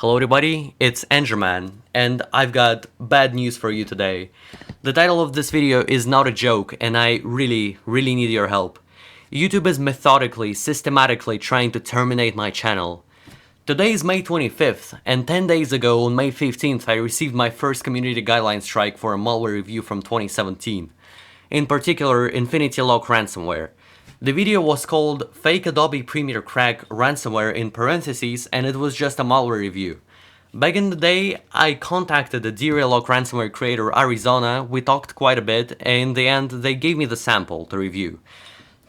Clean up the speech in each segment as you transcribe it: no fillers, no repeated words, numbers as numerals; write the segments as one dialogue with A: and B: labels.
A: Hello everybody, it's Enderman, and I've got bad news for you today. The title of this video is not a joke, and I really need your help. YouTube is methodically, systematically trying to terminate my channel. Today is May 25th, and 10 days ago on May 15th I received my first community guideline strike for a malware review from 2017. In particular, InfinityLock ransomware. The video was called Fake Adobe Premiere Crack Ransomware in parentheses, and it was just a malware review. Back in the day, I contacted the Reupload ransomware creator Arizona, we talked quite a bit, and in the end they gave me the sample to review.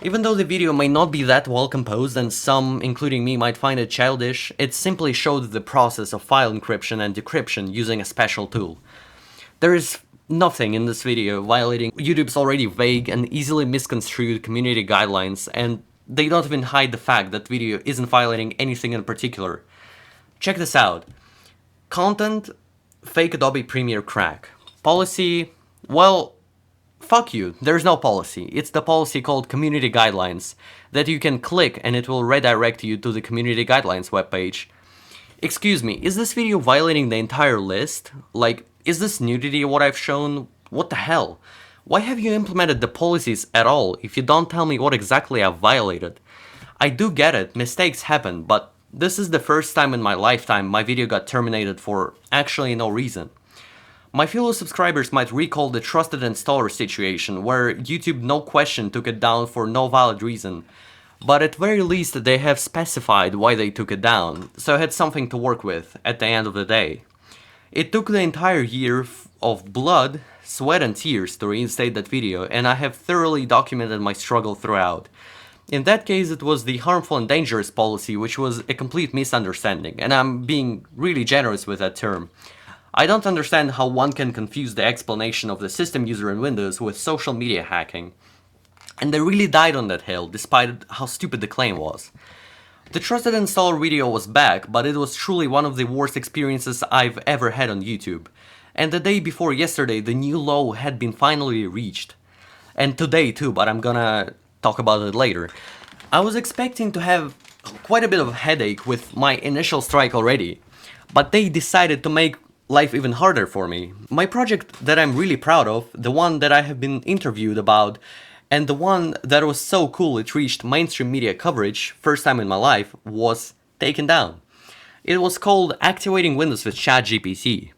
A: Even though the video may not be that well composed and some, including me, might find it childish, it simply showed the process of file encryption and decryption using a special tool. There is nothing in this video violating YouTube's already vague and easily misconstrued community guidelines, and they don't even hide the fact that video isn't violating anything in particular. Check this out. Content, fake Adobe Premiere crack. Policy, well, fuck you, there's no policy. It's the policy called Community Guidelines that you can click and it will redirect you to the Community Guidelines webpage. Excuse me, is this video violating the entire list? Like, is this nudity what I've shown? What the hell? Why have you implemented the policies at all if you don't tell me what exactly I've violated? I do get it, mistakes happen, but this is the first time in my lifetime my video got terminated for actually no reason. My fellow subscribers might recall the trusted installer situation where YouTube no question took it down for no valid reason, but at very least they have specified why they took it down, so I had something to work with at the end of the day. It took the entire year of blood, sweat and tears to reinstate that video, and I have thoroughly documented my struggle throughout. In that case, it was the harmful and dangerous policy, which was a complete misunderstanding, and I'm being really generous with that term. I don't understand how one can confuse the explanation of the system user in Windows with social media hacking. And they really died on that hill, despite how stupid the claim was. The trusted installer video was back, but it was truly one of the worst experiences I've ever had on YouTube. And the day before yesterday, the new low had been finally reached. And today too, but I'm gonna talk about it later. I was expecting to have quite a bit of a headache with my initial strike already, but they decided to make life even harder for me. My project that I'm really proud of, the one that I have been interviewed about, and the one that was so cool it reached mainstream media coverage, first time in my life, was taken down. It was called Activating Windows with ChatGPT.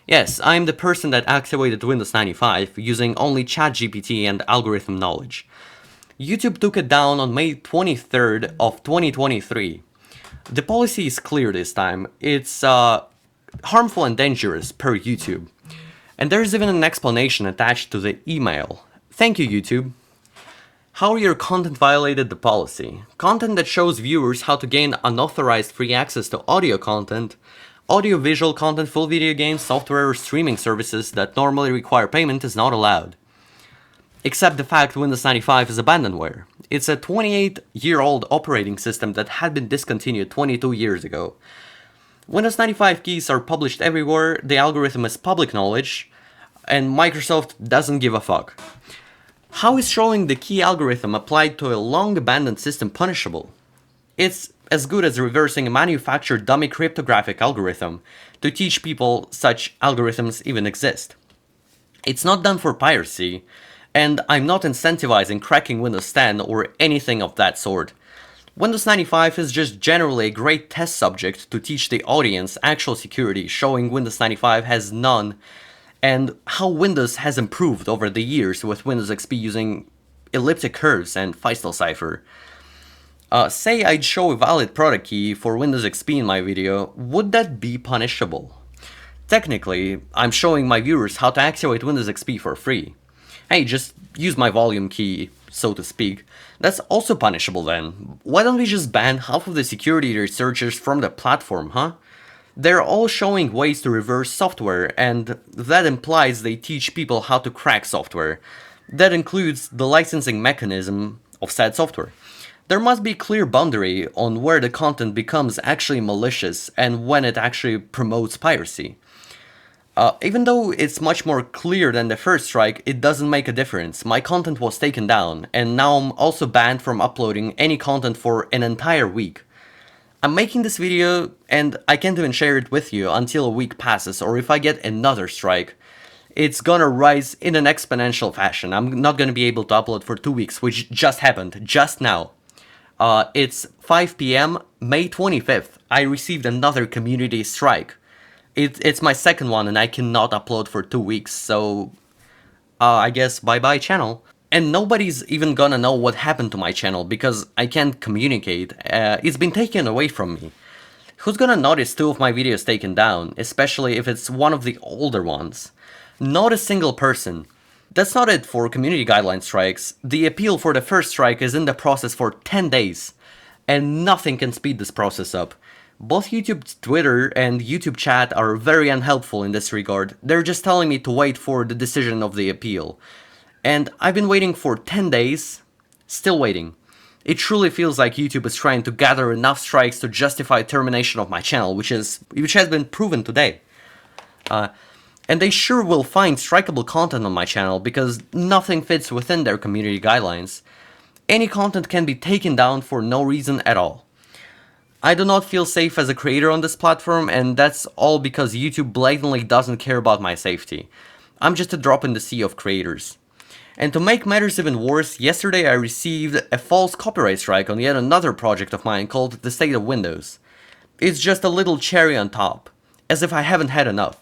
A: Yes, I'm the person that activated Windows 95 using only ChatGPT and algorithm knowledge. YouTube took it down on May 23rd of 2023. The policy is clear this time. It's harmful and dangerous per YouTube. And there's even an explanation attached to the email. Thank you, YouTube. How your content violated the policy. Content that shows viewers how to gain unauthorized free access to audio content, audio-visual content, full video games, software or streaming services that normally require payment is not allowed. Except the fact Windows 95 is abandonware. It's a 28-year-old operating system that had been discontinued 22 years ago. Windows 95 keys are published everywhere, the algorithm is public knowledge, and Microsoft doesn't give a fuck. How is showing the key algorithm applied to a long-abandoned system punishable? It's as good as reversing a manufactured dummy cryptographic algorithm to teach people such algorithms even exist. It's not done for piracy, and I'm not incentivizing cracking Windows 10 or anything of that sort. Windows 95 is just generally a great test subject to teach the audience actual security, showing Windows 95 has none, and how Windows has improved over the years with Windows XP using elliptic curves and Feistel cipher. Say I'd show a valid product key for Windows XP in my video, would that be punishable? Technically, I'm showing my viewers how to activate Windows XP for free. Hey, just use my volume key, so to speak. That's also punishable then. Why don't we just ban half of the security researchers from the platform, huh? They're all showing ways to reverse software, and that implies they teach people how to crack software. That includes the licensing mechanism of said software. There must be a clear boundary on where the content becomes actually malicious and when it actually promotes piracy. Even though it's much more clear than the first strike, it doesn't make a difference. My content was taken down, and now I'm also banned from uploading any content for an entire week. I'm making this video and I can't even share it with you until a week passes, or if I get another strike, it's gonna rise in an exponential fashion. I'm not gonna be able to upload for 2 weeks, which just happened, just now. It's 5 p.m. May 25th. I received another community strike. It's my second one and I cannot upload for 2 weeks, so I guess bye-bye channel. And nobody's even gonna know what happened to my channel because I can't communicate. It's been taken away from me. Who's gonna notice 2 of my videos taken down, especially if it's one of the older ones? Not a single person. That's not it for community guideline strikes. The appeal for the first strike is in the process for 10 days, and nothing can speed this process up. Both YouTube Twitter and YouTube chat are very unhelpful in this regard. They're just telling me to wait for the decision of the appeal. And I've been waiting for 10 days, still waiting. It truly feels like YouTube is trying to gather enough strikes to justify termination of my channel, which has been proven today. And they sure will find strikeable content on my channel because nothing fits within their community guidelines. Any content can be taken down for no reason at all. I do not feel safe as a creator on this platform, and that's all because YouTube blatantly doesn't care about my safety. I'm just a drop in the sea of creators. And to make matters even worse, yesterday I received a false copyright strike on yet another project of mine called The State of Windows. It's just a little cherry on top, as if I haven't had enough.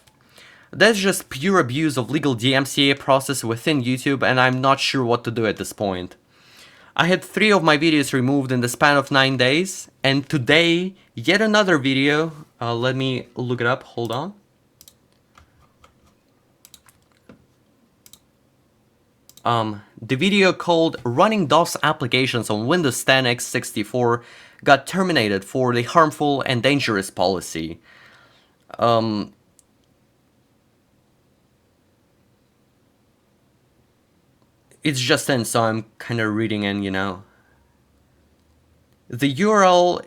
A: That's just pure abuse of legal DMCA process within YouTube, and I'm not sure what to do at this point. I had 3 of my videos removed in the span of 9 days, and today, yet another video, let me look it up, hold on. The video called Running DOS Applications on Windows 10 x64 got terminated for the harmful and dangerous policy. It's just in, so I'm kind of reading in, you know. The URL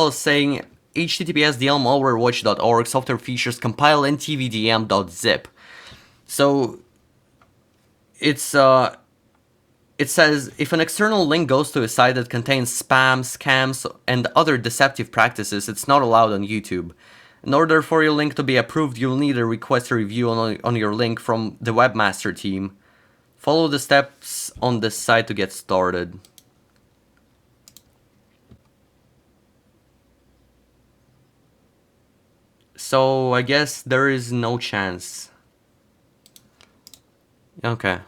A: is saying https://dlmalwarewatch.org software features compile ntvdm.zip. So it says if an external link goes to a site that contains spam, scams, and other deceptive practices, it's not allowed on YouTube. In order for your link to be approved, you'll need to request a review on your link from the webmaster team. Follow the steps on this site to get started. So I guess there is no chance. Okay.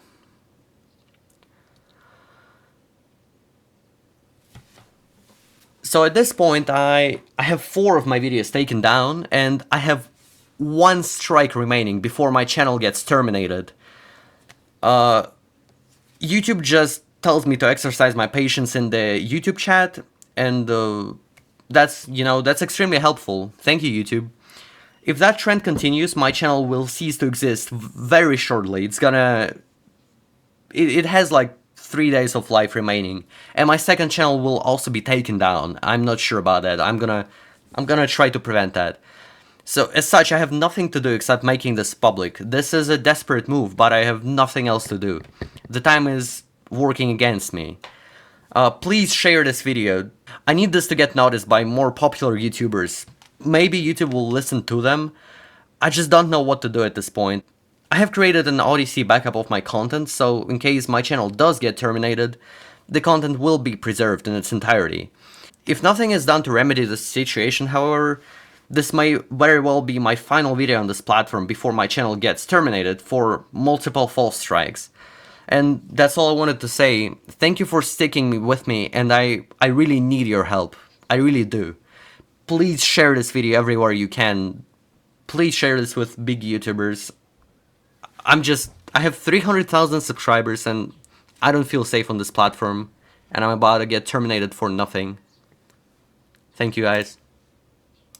A: So at this point I have 4 of my videos taken down and I have 1 strike remaining before my channel gets terminated. YouTube just tells me to exercise my patience in the YouTube chat, and that's extremely helpful. Thank you, YouTube. If that trend continues, my channel will cease to exist very shortly. It has like 3 days of life remaining, and my second channel will also be taken down. I'm not sure about that. I'm gonna try to prevent that. So, as such, I have nothing to do except making this public. This is a desperate move, but I have nothing else to do. The time is working against me. Please share this video. I need this to get noticed by more popular YouTubers. Maybe YouTube will listen to them. I just don't know what to do at this point. I have created an Odyssey backup of my content, so in case my channel does get terminated, the content will be preserved in its entirety. If nothing is done to remedy the situation, however, this may very well be my final video on this platform before my channel gets terminated for multiple false strikes. And that's all I wanted to say. Thank you for sticking with me, and I really need your help. I really do. Please share this video everywhere you can. Please share this with big YouTubers. I have 300,000 subscribers and I don't feel safe on this platform, and I'm about to get terminated for nothing. Thank you guys.